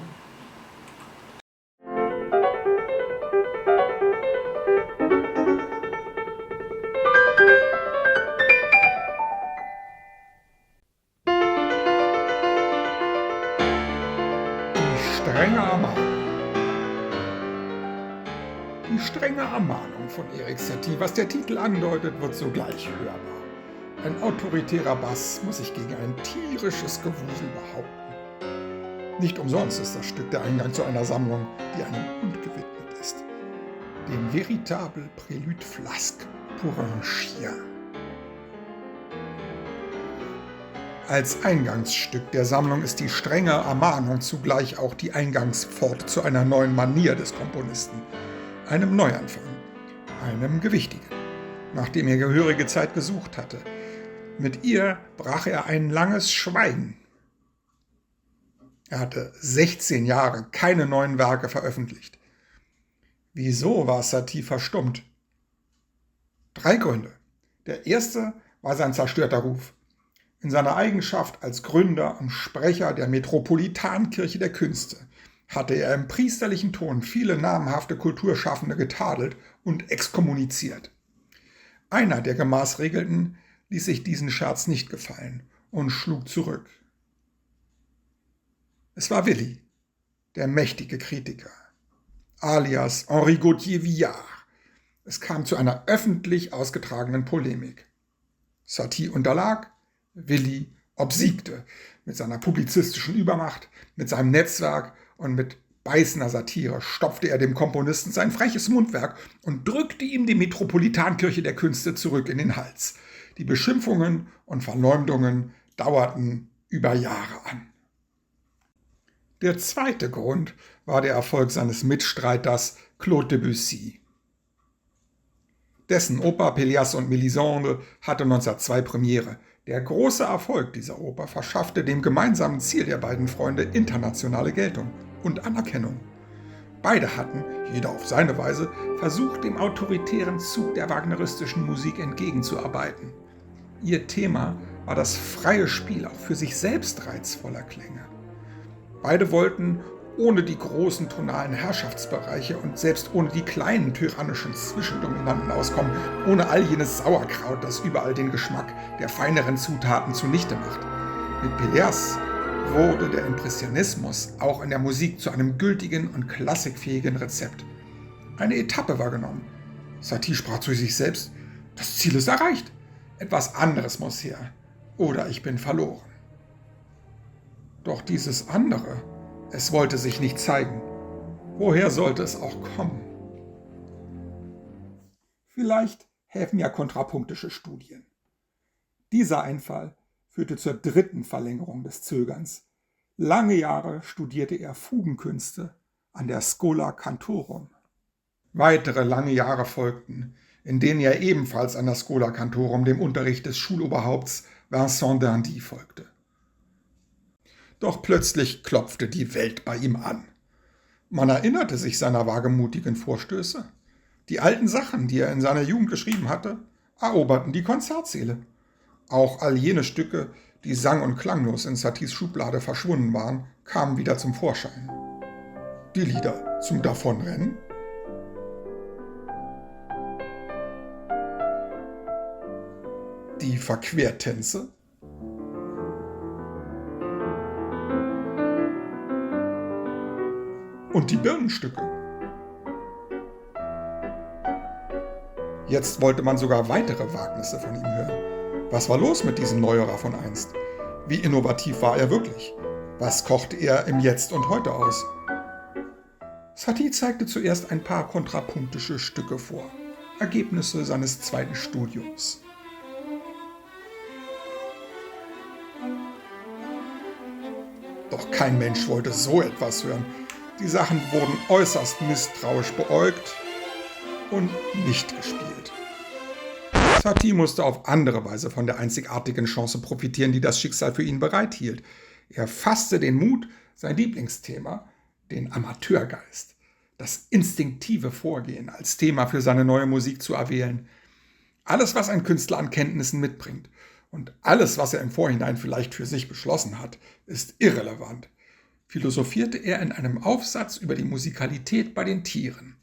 Die strenge Ermahnung von Erik Satie, was der Titel andeutet, wird sogleich hörbar. Ein autoritärer Bass muss sich gegen ein tierisches Gewusel behaupten. Nicht umsonst ist das Stück der Eingang zu einer Sammlung, die einem Hund gewidmet ist. Dem Véritable Prélude Flasque pour un Chien. Als Eingangsstück der Sammlung ist die strenge Ermahnung zugleich auch die Eingangspforte zu einer neuen Manier des Komponisten, einem Neuanfang, einem gewichtigen, nachdem er gehörige Zeit gesucht hatte. Mit ihr brach er ein langes Schweigen. Er hatte 16 Jahre keine neuen Werke veröffentlicht. Wieso war Satie verstummt? 3 Gründe. Der erste war sein zerstörter Ruf. In seiner Eigenschaft als Gründer und Sprecher der Metropolitankirche der Künste hatte er im priesterlichen Ton viele namhafte Kulturschaffende getadelt und exkommuniziert. Einer der Gemaßregelten ließ sich diesen Scherz nicht gefallen und schlug zurück. Es war Willy, der mächtige Kritiker, alias Henri Gauthier-Villard. Es kam zu einer öffentlich ausgetragenen Polemik. Satie unterlag, Willy obsiegte. Mit seiner publizistischen Übermacht, mit seinem Netzwerk und mit beißender Satire stopfte er dem Komponisten sein freches Mundwerk und drückte ihm die Metropolitankirche der Künste zurück in den Hals. Die Beschimpfungen und Verleumdungen dauerten über Jahre an. Der zweite Grund war der Erfolg seines Mitstreiters Claude Debussy. Dessen Oper Pelléas und Mélisande hatte 1902 Premiere. Der große Erfolg dieser Oper verschaffte dem gemeinsamen Ziel der beiden Freunde internationale Geltung und Anerkennung. Beide hatten, jeder auf seine Weise, versucht, dem autoritären Zug der wagneristischen Musik entgegenzuarbeiten. Ihr Thema war das freie Spiel auch für sich selbst reizvoller Klänge. Beide wollten ohne die großen tonalen Herrschaftsbereiche und selbst ohne die kleinen tyrannischen Zwischendominanten auskommen, ohne all jenes Sauerkraut, das überall den Geschmack der feineren Zutaten zunichte macht. Mit Pelléas wurde der Impressionismus auch in der Musik zu einem gültigen und klassikfähigen Rezept. Eine Etappe war genommen. Satie sprach zu sich selbst: Das Ziel ist erreicht. Etwas anderes muss her. Oder ich bin verloren. Doch dieses andere, es wollte sich nicht zeigen. Woher sollte es auch kommen? Vielleicht helfen ja kontrapunktische Studien. Dieser Einfall führte zur dritten Verlängerung des Zögerns. Lange Jahre studierte er Fugenkünste an der Schola Cantorum. Weitere lange Jahre folgten, in denen er ebenfalls an der Schola Cantorum dem Unterricht des Schuloberhaupts Vincent d'Indy folgte. Doch plötzlich klopfte die Welt bei ihm an. Man erinnerte sich seiner wagemutigen Vorstöße. Die alten Sachen, die er in seiner Jugend geschrieben hatte, eroberten die Konzertsäle. Auch all jene Stücke, die sang- und klanglos in Saties Schublade verschwunden waren, kamen wieder zum Vorschein. Die Lieder zum Davonrennen, die Verquertänze, und die Birnenstücke. Jetzt wollte man sogar weitere Wagnisse von ihm hören. Was war los mit diesem Neuerer von einst? Wie innovativ war er wirklich? Was kochte er im Jetzt und Heute aus? Satie zeigte zuerst ein paar kontrapunktische Stücke vor, Ergebnisse seines zweiten Studiums. Doch kein Mensch wollte so etwas hören. Die Sachen wurden äußerst misstrauisch beäugt und nicht gespielt. Satie musste auf andere Weise von der einzigartigen Chance profitieren, die das Schicksal für ihn bereithielt. Er fasste den Mut, sein Lieblingsthema, den Amateurgeist, das instinktive Vorgehen als Thema für seine neue Musik zu erwählen. Alles, was ein Künstler an Kenntnissen mitbringt und alles, was er im Vorhinein vielleicht für sich beschlossen hat, ist irrelevant, philosophierte er in einem Aufsatz über die Musikalität bei den Tieren.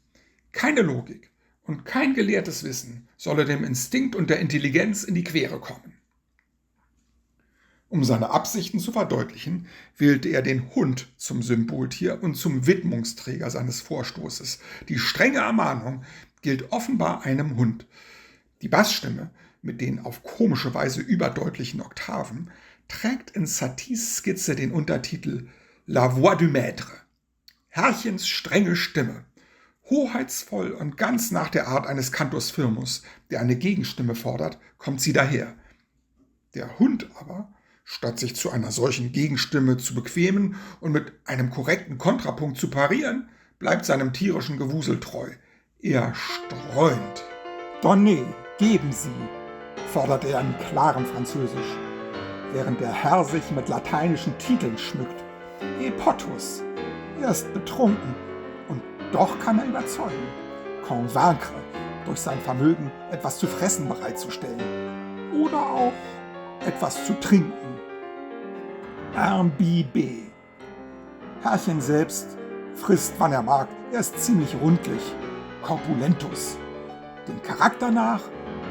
Keine Logik und kein gelehrtes Wissen solle dem Instinkt und der Intelligenz in die Quere kommen. Um seine Absichten zu verdeutlichen, wählte er den Hund zum Symboltier und zum Widmungsträger seines Vorstoßes. Die strenge Ermahnung gilt offenbar einem Hund. Die Bassstimme mit den auf komische Weise überdeutlichen Oktaven trägt in Saties Skizze den Untertitel La Voix du Maître. Herrchens strenge Stimme. Hoheitsvoll und ganz nach der Art eines Cantus firmus, der eine Gegenstimme fordert, kommt sie daher. Der Hund aber, statt sich zu einer solchen Gegenstimme zu bequemen und mit einem korrekten Kontrapunkt zu parieren, bleibt seinem tierischen Gewusel treu. Er streunt. Donnez, geben Sie, fordert er in klarem Französisch, während der Herr sich mit lateinischen Titeln schmückt. Epotus, er ist betrunken und doch kann er überzeugen. Convaincre, durch sein Vermögen etwas zu fressen bereitzustellen. Oder auch etwas zu trinken. Imbibé. Herrchen selbst frisst, wann er mag. Er ist ziemlich rundlich. Corpulentus. Dem Charakter nach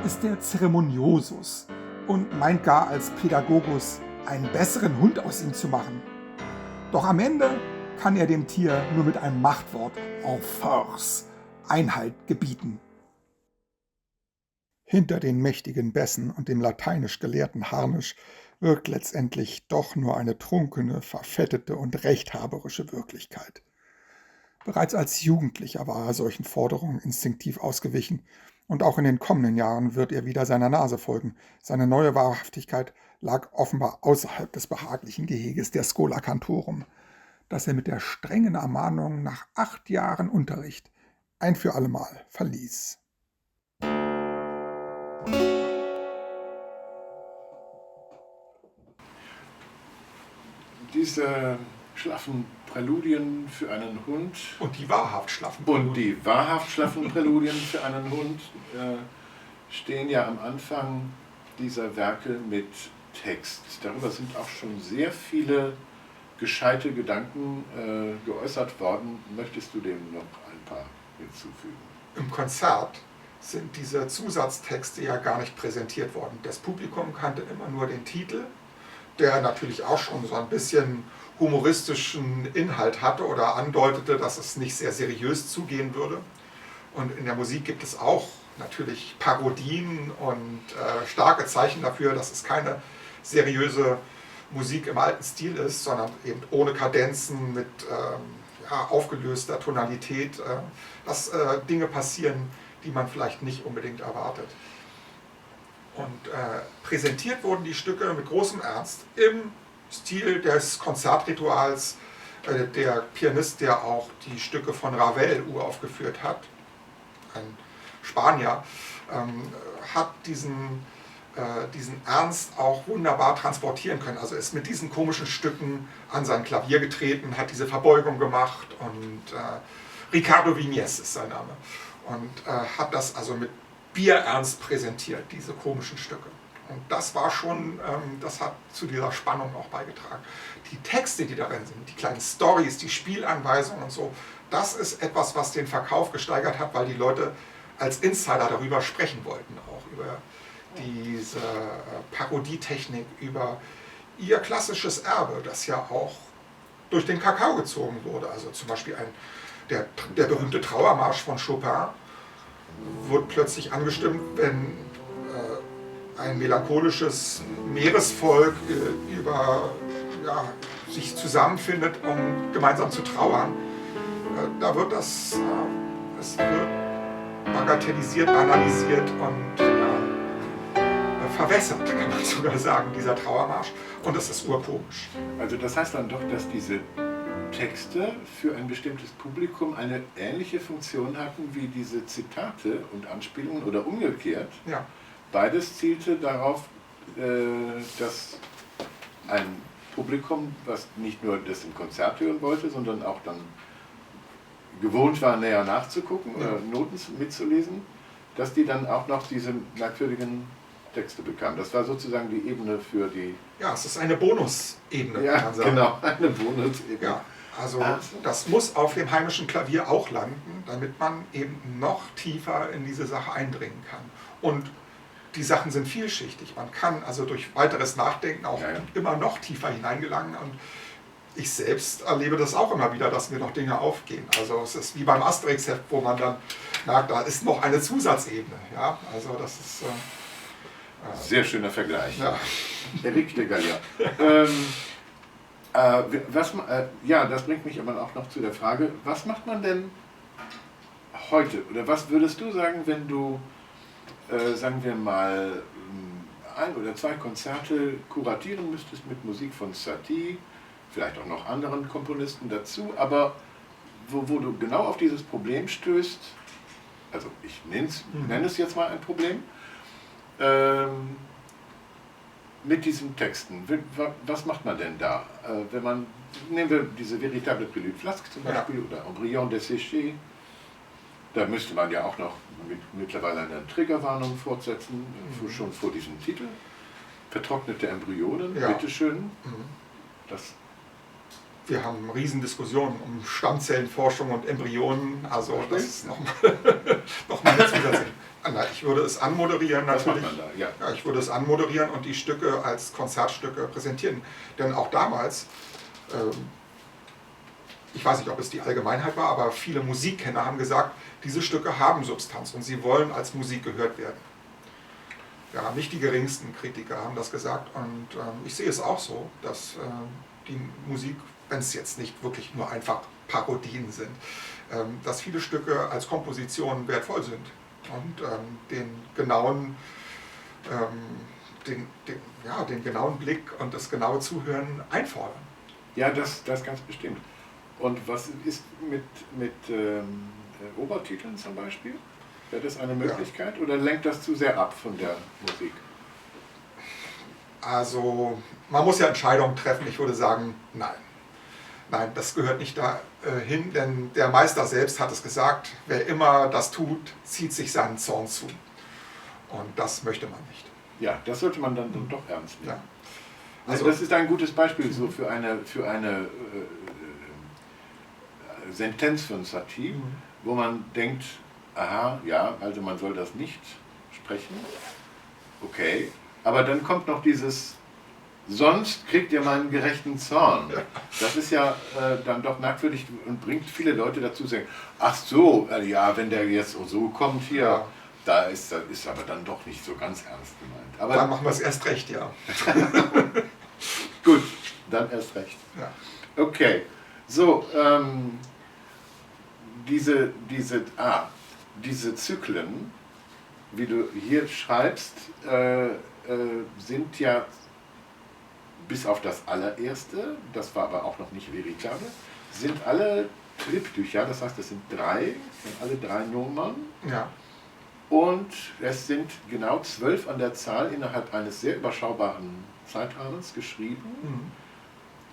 ist er Ceremoniosus und meint gar als Pädagogus einen besseren Hund aus ihm zu machen. Doch am Ende kann er dem Tier nur mit einem Machtwort en force Einhalt gebieten. Hinter den mächtigen Bässen und dem lateinisch gelehrten Harnisch wirkt letztendlich doch nur eine trunkene, verfettete und rechthaberische Wirklichkeit. Bereits als Jugendlicher war er solchen Forderungen instinktiv ausgewichen, und auch in den kommenden Jahren wird er wieder seiner Nase folgen. Seine neue Wahrhaftigkeit lag offenbar außerhalb des behaglichen Geheges der Schola Cantorum, das er mit der strengen Ermahnung nach 8 Jahren Unterricht ein für allemal verließ. Diese schlaffen Präludien für einen Hund Und die wahrhaft schlaffen. und die wahrhaft schlaffen Präludien für einen Hund stehen ja am Anfang dieser Werke mit Text. Darüber sind auch schon sehr viele gescheite Gedanken geäußert worden. Möchtest du dem noch ein paar hinzufügen? Im Konzert sind diese Zusatztexte ja gar nicht präsentiert worden. Das Publikum kannte immer nur den Titel, der natürlich auch schon so ein bisschen humoristischen Inhalt hatte oder andeutete, dass es nicht sehr seriös zugehen würde. Und in der Musik gibt es auch natürlich Parodien und starke Zeichen dafür, dass es keine seriöse Musik im alten Stil ist, sondern eben ohne Kadenzen, mit aufgelöster Tonalität, dass Dinge passieren, die man vielleicht nicht unbedingt erwartet. Und präsentiert wurden die Stücke mit großem Ernst im Stil des Konzertrituals. Der Pianist, der auch die Stücke von Ravel uraufgeführt hat, ein Spanier, hat diesen Ernst auch wunderbar transportieren können. Also ist mit diesen komischen Stücken an sein Klavier getreten, hat diese Verbeugung gemacht und Ricardo Viñes ist sein Name. Und hat das also mit Bierernst präsentiert, diese komischen Stücke. Und das war schon, das hat zu dieser Spannung auch beigetragen. Die Texte, die darin sind, die kleinen Storys, die Spielanweisungen und so, das ist etwas, was den Verkauf gesteigert hat, weil die Leute als Insider darüber sprechen wollten, auch über diese Parodietechnik, über ihr klassisches Erbe, das ja auch durch den Kakao gezogen wurde. Also zum Beispiel der berühmte Trauermarsch von Chopin wurde plötzlich angestimmt, wenn ein melancholisches Meeresvolk sich zusammenfindet, um gemeinsam zu trauern. Da wird es wird bagatellisiert, banalisiert und verwässert, kann man sogar sagen, dieser Trauermarsch. Und das ist urkomisch. Also das heißt dann doch, dass diese Texte für ein bestimmtes Publikum eine ähnliche Funktion hatten wie diese Zitate und Anspielungen oder umgekehrt. Ja. Beides zielte darauf, dass ein Publikum, was nicht nur das im Konzert hören wollte, sondern auch dann gewohnt war, näher nachzugucken oder Noten mitzulesen, dass die dann auch noch diese merkwürdigen Texte bekamen. Das war sozusagen die Ebene für die... Ja, es ist eine Bonusebene, ja, kann man sagen. Genau, eine Bonusebene. Ja, also das muss auf dem heimischen Klavier auch landen, damit man eben noch tiefer in diese Sache eindringen kann. Und die Sachen sind vielschichtig. Man kann also durch weiteres Nachdenken auch immer noch tiefer hineingelangen. Und ich selbst erlebe das auch immer wieder, dass mir noch Dinge aufgehen. Also es ist wie beim Asterix-Heft, wo man dann merkt, da ist noch eine Zusatzebene. Ja, also das ist... Sehr schöner Vergleich. Ja. Eric de Gallia. Ja, das bringt mich aber auch noch zu der Frage, was macht man denn heute? Oder was würdest du sagen, wenn du, sagen wir mal, ein oder zwei Konzerte kuratieren müsstest mit Musik von Satie, vielleicht auch noch anderen Komponisten dazu, aber wo du genau auf dieses Problem stößt, also ich nenne es jetzt mal ein Problem, mit diesen Texten. Was macht man denn da? Wenn man, nehmen wir diese Veritable Prélude Flasque zum Beispiel, ja, oder Embryon desséché, da müsste man ja auch noch mittlerweile eine Triggerwarnung fortsetzen, schon vor diesem Titel. Vertrocknete Embryonen, ja, bitteschön. Das wir haben Riesendiskussionen um Stammzellenforschung und Embryonen, also das ist nochmal eine zusätzliche. Ich würde es anmoderieren natürlich. Ja, ich würde es anmoderieren und die Stücke als Konzertstücke präsentieren. Denn auch damals, ich weiß nicht, ob es die Allgemeinheit war, aber viele Musikkenner haben gesagt, diese Stücke haben Substanz und sie wollen als Musik gehört werden. Ja, nicht die geringsten Kritiker haben das gesagt und ich sehe es auch so, dass die Musik, wenn es jetzt nicht wirklich nur einfach Parodien sind, dass viele Stücke als Komposition wertvoll sind und den genauen Blick und das genaue Zuhören einfordern. Ja, das ganz bestimmt. Und was ist mit Obertiteln zum Beispiel? Wäre das eine Möglichkeit oder lenkt das zu sehr ab von der Musik? Also man muss ja Entscheidungen treffen. Ich würde sagen, nein. Nein, das gehört nicht dahin, denn der Meister selbst hat es gesagt, wer immer das tut, zieht sich seinen Zorn zu. Und das möchte man nicht. Ja, das sollte man dann doch ernst nehmen. Ja. Also das ist ein gutes Beispiel so für eine Sentenz von Satie, wo man denkt, aha, ja, also man soll das nicht sprechen, okay, aber dann kommt noch dieses, sonst kriegt ihr meinen gerechten Zorn. Das ist ja dann doch merkwürdig und bringt viele Leute dazu, sagen, ach so, ja, wenn der jetzt so kommt hier, ja, da ist aber dann doch nicht so ganz ernst gemeint. Aber dann machen wir es erst recht, ja. Gut, dann erst recht. Ja. Okay, so, diese Zyklen, wie du hier schreibst, sind ja bis auf das allererste, das war aber auch noch nicht Veritable, sind alle Triptycha, das heißt, es sind alle drei Nummern. Ja. Und es sind genau 12 an der Zahl innerhalb eines sehr überschaubaren Zeitrahmens geschrieben,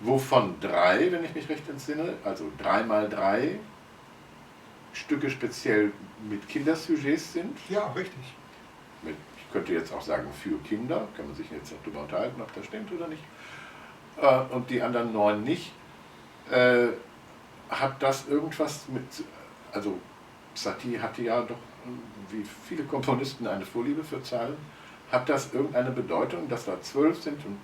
wovon 3, wenn ich mich recht entsinne, also 3 mal 3 Stücke speziell mit Kindersujets sind. Ja, richtig. Ich könnte jetzt auch sagen für Kinder, kann man sich jetzt noch darüber unterhalten, ob das stimmt oder nicht. Und die anderen 9 nicht. Hat das irgendwas mit, also Satie hatte ja doch, wie viele Komponisten, eine Vorliebe für Zahlen. Hat das irgendeine Bedeutung, dass da 12 sind und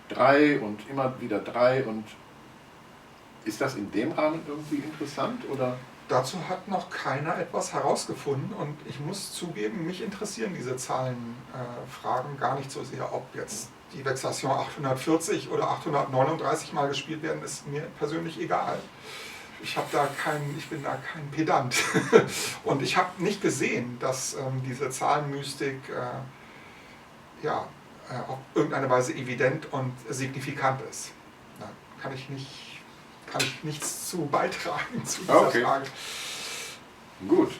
3 und immer wieder 3 und ist das in dem Rahmen irgendwie interessant oder? Dazu hat noch keiner etwas herausgefunden und ich muss zugeben, mich interessieren diese Zahlenfragen gar nicht so sehr, ob jetzt die Vexation 840 oder 839 mal gespielt werden, ist mir persönlich egal. Ich bin da kein Pedant und ich habe nicht gesehen, dass diese Zahlenmystik auf irgendeine Weise evident und signifikant ist. Da kann ich nichts zu beitragen zu dieser Frage. Gut,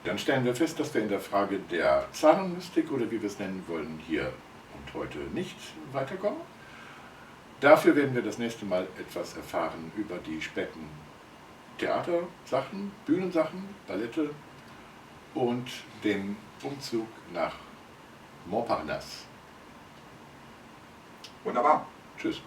dann stellen wir fest, dass wir in der Frage der Zahlenmystik oder wie wir es nennen wollen, hier und heute nicht weiterkommen. Dafür werden wir das nächste Mal etwas erfahren über die späten Theatersachen, Bühnensachen, Ballette und den Umzug nach Montparnasse. Wunderbar. Tschüss.